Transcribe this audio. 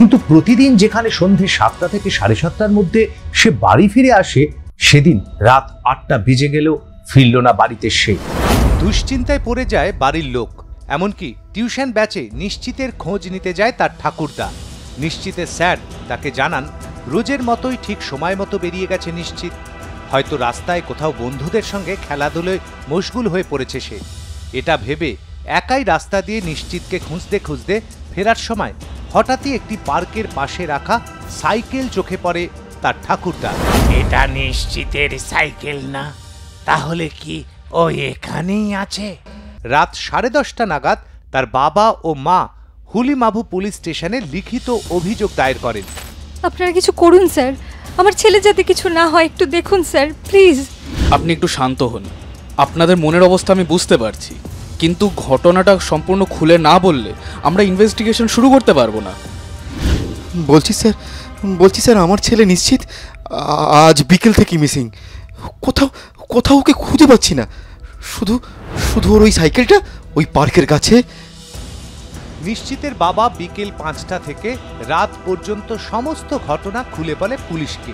কিন্তু প্রতিদিন যেখানে সন্ধে 7টা থেকে 7:30টার মধ্যে সে বাড়ি ফিরে আসে, সেদিন রাত 8টা বেজে গেলেও ফিরল না বাড়িতে সে। দুশ্চিন্তায় পড়ে যায় বাড়ির লোক। এমনকি টিউশন ব্যাচে নিশ্চিতের খোঁজ নিতে যায় তার ঠাকুরদা। নিশ্চিতের স্যার তাকে জানান রোজের মতোই ঠিক সময় মতো বেরিয়ে গেছে নিশ্চিত। হয়তো রাস্তায় কোথাও বন্ধুদের সঙ্গে খেলাধুলোয় মশগুল হয়ে পড়েছে সে। এটা ভেবে একাই রাস্তা দিয়ে নিশ্চিতকে খুঁজতে খুঁজতে ফেরার সময় হঠাৎই একটি পার্কের পাশে রাখা সাইকেল চোখে পড়ে তার ঠাকুরদা। এটা নিশ্চিতের সাইকেল না? তাহলে কি ও এখানেই আছে? রাত 10:30 নাগাদ তার বাবা ও মা হুলিমাভু পুলিশ স্টেশনে লিখিত অভিযোগ দায়ের করেন। আপনারা কিছু করুন স্যার, আমার ছেলে যাতে কিছু না হয় একটু দেখুন স্যার, প্লিজ। আপনি একটু শান্ত হন। আপনাদের মনের অবস্থা আমি বুঝতে পারছি, কিন্তু ঘটনাটা সম্পূর্ণ খুলে না বললে আমরা ইনভেস্টিগেশন শুরু করতে পারবো না। বলছি স্যার আমার ছেলে নিশ্চিত আজ বিকেল থেকে মিসিং। কোথাও ওকে খুঁজে পাচ্ছি না। শুধু ওর ওই সাইকেলটা ওই পার্কের কাছে। নিশ্চিতের বাবা বিকেল 5টা থেকে রাত পর্যন্ত সমস্ত ঘটনা খুলে বলে পুলিশকে।